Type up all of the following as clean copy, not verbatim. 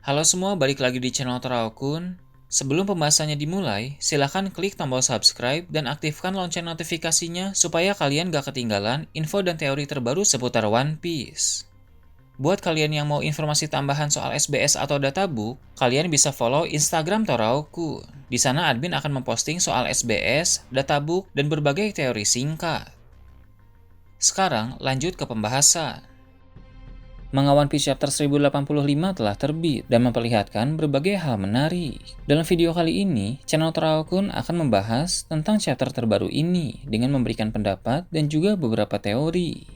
Halo semua, balik lagi di channel Teraokun. Sebelum pembahasannya dimulai, silahkan klik tombol subscribe dan aktifkan lonceng notifikasinya supaya kalian gak ketinggalan info dan teori terbaru seputar One Piece. Buat kalian yang mau informasi tambahan soal SBS atau databook, kalian bisa follow Instagram Teraokun. Di sana admin akan memposting soal SBS, databook, dan berbagai teori singkat. Sekarang lanjut ke pembahasan. Manga One Piece Chapter 1085 telah terbit dan memperlihatkan berbagai hal menarik. Dalam video kali ini, channel Teraokun akan membahas tentang chapter terbaru ini dengan memberikan pendapat dan juga beberapa teori.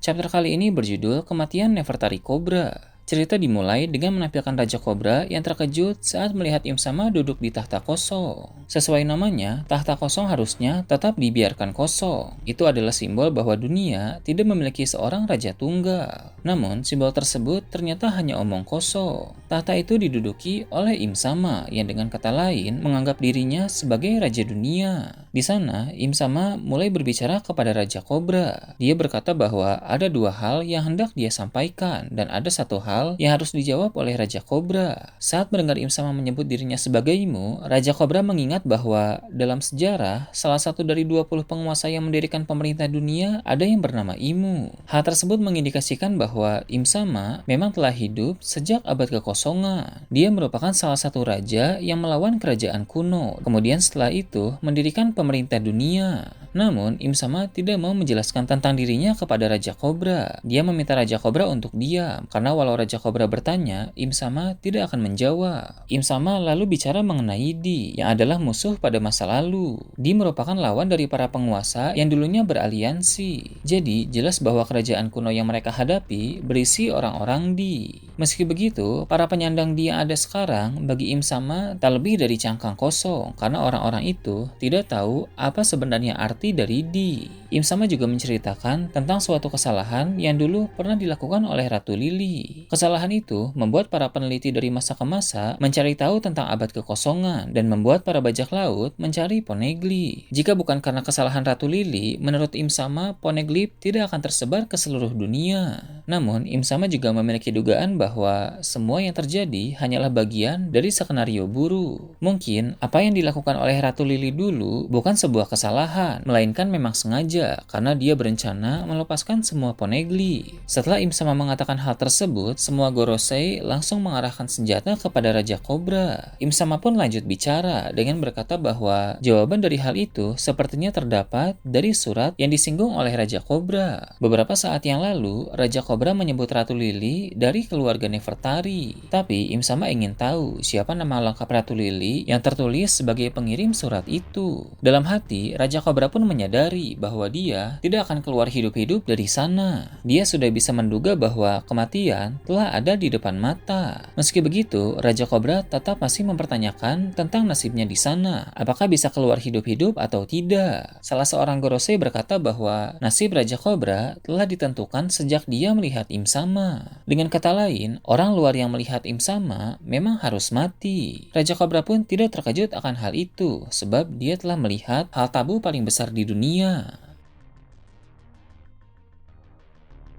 Chapter kali ini berjudul Kematian Nefertari Cobra. Cerita dimulai dengan menampilkan Raja Cobra yang terkejut saat melihat Im Sama duduk di tahta kosong. Sesuai namanya, tahta kosong harusnya tetap dibiarkan kosong. Itu adalah simbol bahwa dunia tidak memiliki seorang raja tunggal. Namun, simbol tersebut ternyata hanya omong kosong. Tahta itu diduduki oleh Im Sama yang dengan kata lain menganggap dirinya sebagai raja dunia. Di sana, Im Sama mulai berbicara kepada Raja Cobra. Dia berkata bahwa ada dua hal yang hendak dia sampaikan dan ada satu hal yang harus dijawab oleh Raja Cobra. Saat mendengar Im Sama menyebut dirinya sebagai Mu, Raja Cobra mengingat bahwa dalam sejarah, salah satu dari 20 penguasa yang mendirikan pemerintah dunia ada yang bernama Imu. Hal tersebut mengindikasikan bahwa Im Sama memang telah hidup sejak abad kekosongan. Dia merupakan salah satu raja yang melawan kerajaan kuno. Kemudian setelah itu, mendirikan pemerintah dunia. Namun, Im Sama tidak mau menjelaskan tentang dirinya kepada Raja Cobra. Dia meminta Raja Cobra untuk diam, karena walau Raja Cobra bertanya, Im Sama tidak akan menjawab. Im Sama lalu bicara mengenai Di, yang adalah musuh pada masa lalu. Di merupakan lawan dari para penguasa yang dulunya beraliansi. Jadi, jelas bahwa kerajaan kuno yang mereka hadapi berisi orang-orang Di. Meski begitu, para penyandang Di yang ada sekarang bagi Im Sama tak lebih dari cangkang kosong, karena orang-orang itu tidak tahu apa sebenarnya arti dari Di. Im Sama juga menceritakan tentang suatu kesalahan yang dulu pernah dilakukan oleh Ratu Lily. Kesalahan itu membuat para peneliti dari masa ke masa mencari tahu tentang abad kekosongan dan membuat para bajak laut mencari Poneglyph. Jika bukan karena kesalahan Ratu Lily, menurut Im Sama, Poneglyph tidak akan tersebar ke seluruh dunia. Namun, Im Sama juga memiliki dugaan bahwa semua yang terjadi hanyalah bagian dari skenario buruk. Mungkin apa yang dilakukan oleh Ratu Lily dulu bukan sebuah kesalahan, melainkan memang sengaja karena dia berencana melepaskan semua Poneglyph. Setelah Im Sama mengatakan hal tersebut, semua Gorosei langsung mengarahkan senjata kepada Raja Cobra. Im Sama pun lanjut bicara dengan berkata bahwa jawaban dari hal itu sepertinya terdapat dari surat yang disinggung oleh Raja Cobra. Beberapa saat yang lalu, Raja Cobra menyebut Ratu Lily dari keluarga Nefertari. Tapi Im Sama ingin tahu siapa nama lengkap Ratu Lily yang tertulis sebagai pengirim surat itu. Dalam hati, Raja Cobra pun menyadari bahwa dia tidak akan keluar hidup-hidup dari sana. Dia sudah bisa menduga bahwa kematian telah ada di depan mata. Meski begitu, Raja Cobra tetap masih mempertanyakan tentang nasibnya di sana. Apakah bisa keluar hidup-hidup atau tidak? Salah seorang Gorosei berkata bahwa nasib Raja Cobra telah ditentukan sejak dia melihat Im Sama. Dengan kata lain, orang luar yang melihat Im Sama memang harus mati. Raja Cobra pun tidak terkejut akan hal itu, sebab dia telah melihat hal tabu paling besar di dunia.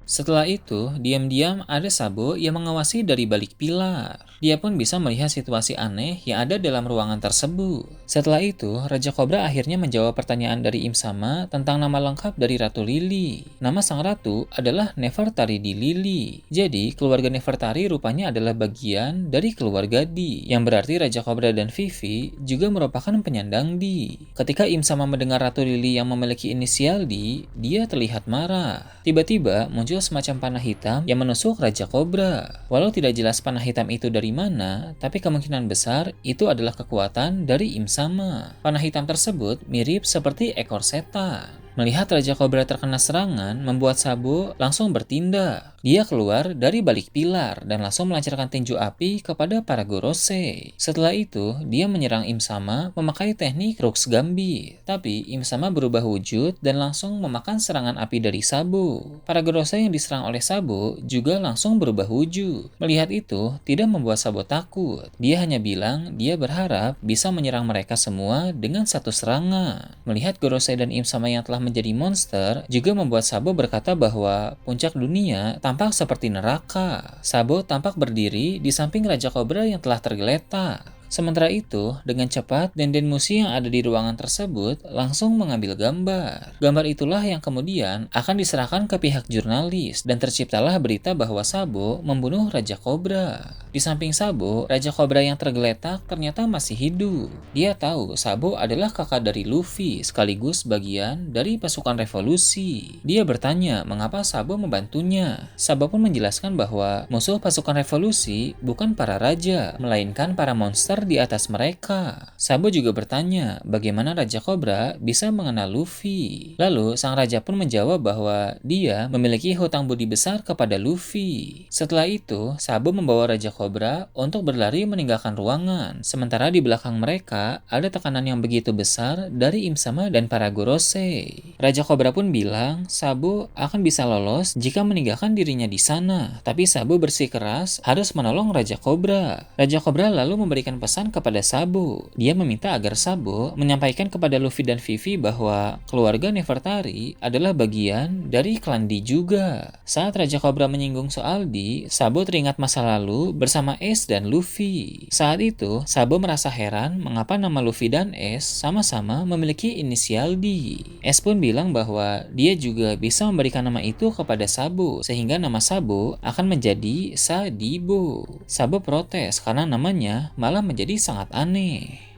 Setelah itu, diam-diam ada Sabo yang mengawasi dari balik pilar. Dia pun bisa melihat situasi aneh yang ada dalam ruangan tersebut. Setelah itu, Raja Cobra akhirnya menjawab pertanyaan dari Im Sama tentang nama lengkap dari Ratu Lily. Nama sang ratu adalah Nefertari Di Lily. Jadi, keluarga Nefertari rupanya adalah bagian dari keluarga Di, yang berarti Raja Cobra dan Vivi juga merupakan penyandang Di. Ketika Im Sama mendengar Ratu Lily yang memiliki inisial Di, dia terlihat marah. Tiba-tiba muncul semacam panah hitam yang menusuk Raja Cobra. Walau tidak jelas panah hitam itu dari mana, tapi kemungkinan besar itu adalah kekuatan dari Im Sama. Panah hitam tersebut mirip seperti ekor setan. Melihat Raja Cobra terkena serangan, membuat Sabo langsung bertindak. Dia keluar dari balik pilar dan langsung melancarkan tinju api kepada para Gorosei. Setelah itu, dia menyerang Im Sama memakai teknik Rux Gambit. Tapi Im Sama berubah wujud dan langsung memakan serangan api dari Sabo. Para Gorosei yang diserang oleh Sabo juga langsung berubah wujud. Melihat itu, tidak membuat Sabo takut. Dia hanya bilang dia berharap bisa menyerang mereka semua dengan satu serangan. Melihat Gorosei dan Im Sama yang telah menjadi monster juga membuat Sabo berkata bahwa puncak dunia tampak seperti neraka. Sabo tampak berdiri di samping Raja Kobra yang telah tergeletak. Sementara itu, dengan cepat Denden Mushi yang ada di ruangan tersebut langsung mengambil gambar. Gambar itulah yang kemudian akan diserahkan ke pihak jurnalis dan terciptalah berita bahwa Sabo membunuh Raja Kobra. Di samping Sabo, Raja Kobra yang tergeletak ternyata masih hidup. Dia tahu Sabo adalah kakak dari Luffy sekaligus bagian dari pasukan revolusi. Dia bertanya mengapa Sabo membantunya. Sabo pun menjelaskan bahwa musuh pasukan revolusi bukan para raja, melainkan para monster di atas mereka. Sabo juga bertanya bagaimana Raja Kobra bisa mengenal Luffy. Lalu sang raja pun menjawab bahwa dia memiliki hutang budi besar kepada Luffy. Setelah itu, Sabo membawa Raja Kobra untuk berlari meninggalkan ruangan. Sementara di belakang mereka ada tekanan yang begitu besar dari Im Sama dan para Gorosei. Raja Kobra pun bilang Sabo akan bisa lolos jika meninggalkan dirinya di sana. Tapi Sabo bersikeras harus menolong Raja Kobra. Raja Kobra lalu memberikan pesan kepada Sabo. Dia meminta agar Sabo menyampaikan kepada Luffy dan Vivi bahwa keluarga Nefertari adalah bagian dari klan D juga. Saat Raja Kobra menyinggung soal D, Sabo teringat masa lalu bersama Ace dan Luffy. Saat itu, Sabo merasa heran mengapa nama Luffy dan Ace sama-sama memiliki inisial D. Ace pun bilang bahwa dia juga bisa memberikan nama itu kepada Sabo, sehingga nama Sabo akan menjadi Sadibo. Sabo protes karena namanya malah menjadi sangat aneh.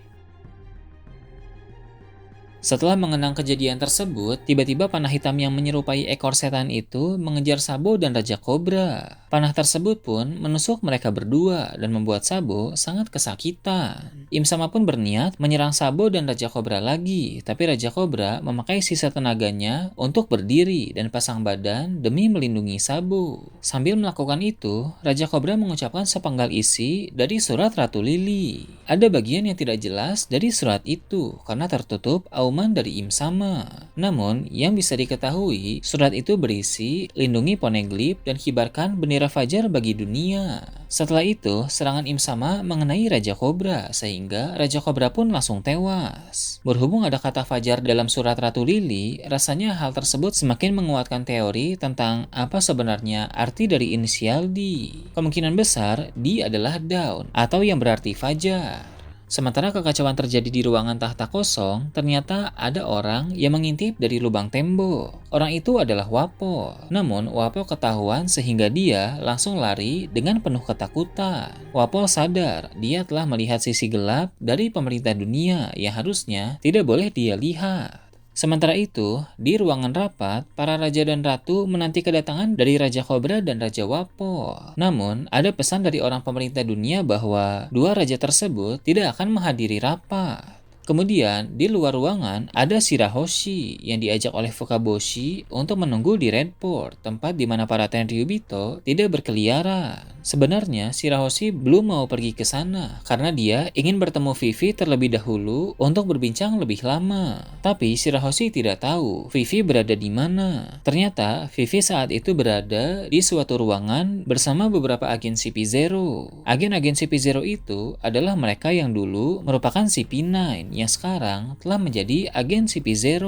Setelah mengenang kejadian tersebut, tiba-tiba panah hitam yang menyerupai ekor setan itu mengejar Sabo dan Raja Kobra. Panah tersebut pun menusuk mereka berdua dan membuat Sabo sangat kesakitan. Im Sama pun berniat menyerang Sabo dan Raja Kobra lagi, tapi Raja Kobra memakai sisa tenaganya untuk berdiri dan pasang badan demi melindungi Sabo. Sambil melakukan itu, Raja Kobra mengucapkan sepenggal isi dari surat Ratu Lili. Ada bagian yang tidak jelas dari surat itu karena tertutup auman dari Im Sama. Namun, yang bisa diketahui, surat itu berisi lindungi Poneglyph dan kibarkan bendera fajar bagi dunia. Setelah itu, serangan Im Sama mengenai Raja Kobra, sehingga Raja Kobra pun langsung tewas. Berhubung ada kata fajar dalam surat Ratu Lili, rasanya hal tersebut semakin menguatkan teori tentang apa sebenarnya arti dari inisial D. Kemungkinan besar, D adalah daun, atau yang berarti fajar. Sementara kekacauan terjadi di ruangan tahta kosong, ternyata ada orang yang mengintip dari lubang tembok. Orang itu adalah Wapol. Namun, Wapol ketahuan sehingga dia langsung lari dengan penuh ketakutan. Wapol sadar dia telah melihat sisi gelap dari pemerintah dunia yang harusnya tidak boleh dia lihat. Sementara itu, di ruangan rapat, para raja dan ratu menanti kedatangan dari Raja Kobra dan Raja Wapol. Namun, ada pesan dari orang pemerintah dunia bahwa dua raja tersebut tidak akan menghadiri rapat. Kemudian, di luar ruangan, ada Shirahoshi yang diajak oleh Fukaboshi untuk menunggu di Redport, tempat di mana para Tenryubito tidak berkeliaran. Sebenarnya, Shirahoshi belum mau pergi ke sana, karena dia ingin bertemu Vivi terlebih dahulu untuk berbincang lebih lama. Tapi Shirahoshi tidak tahu Vivi berada di mana. Ternyata, Vivi saat itu berada di suatu ruangan bersama beberapa agen CP0. Agen-agen CP0 itu adalah mereka yang dulu merupakan CP9, yang sekarang telah menjadi agen CP0.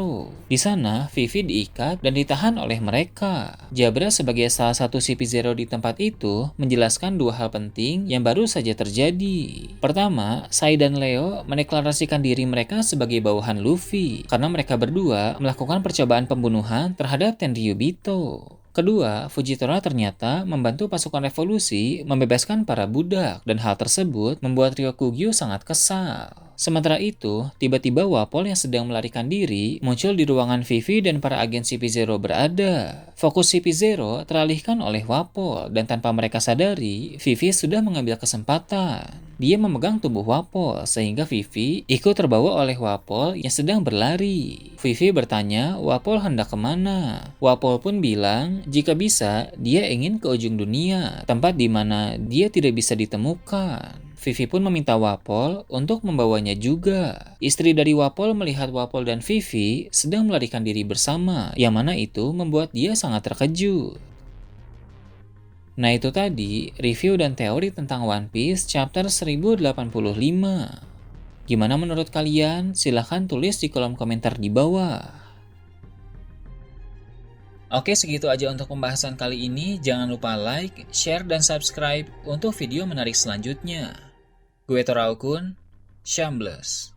Di sana, Vivi diikat dan ditahan oleh mereka. Jabra sebagai salah satu CP0 di tempat itu menjelaskan dua hal penting yang baru saja terjadi. Pertama, Sai dan Leo mendeklarasikan diri mereka sebagai bawahan Luffy karena mereka berdua melakukan percobaan pembunuhan terhadap Tenryubito. Kedua, Fujitora ternyata membantu pasukan revolusi membebaskan para budak dan hal tersebut membuat Ryokugyo sangat kesal. Sementara itu, tiba-tiba Wapol yang sedang melarikan diri muncul di ruangan Vivi dan para agen CP0 berada. Fokus CP0 teralihkan oleh Wapol dan tanpa mereka sadari, Vivi sudah mengambil kesempatan. Dia memegang tubuh Wapol sehingga Vivi ikut terbawa oleh Wapol yang sedang berlari. Vivi bertanya Wapol hendak kemana. Wapol pun bilang jika bisa dia ingin ke ujung dunia, tempat di mana dia tidak bisa ditemukan. Vivi pun meminta Wapol untuk membawanya juga. Istri dari Wapol melihat Wapol dan Vivi sedang melarikan diri bersama, yang mana itu membuat dia sangat terkejut. Nah itu tadi review dan teori tentang One Piece chapter 1085. Gimana menurut kalian? Silahkan tulis di kolom komentar di bawah. Oke, segitu aja untuk pembahasan kali ini. Jangan lupa like, share, dan subscribe untuk video menarik selanjutnya. Gue Toraukun, Shambles.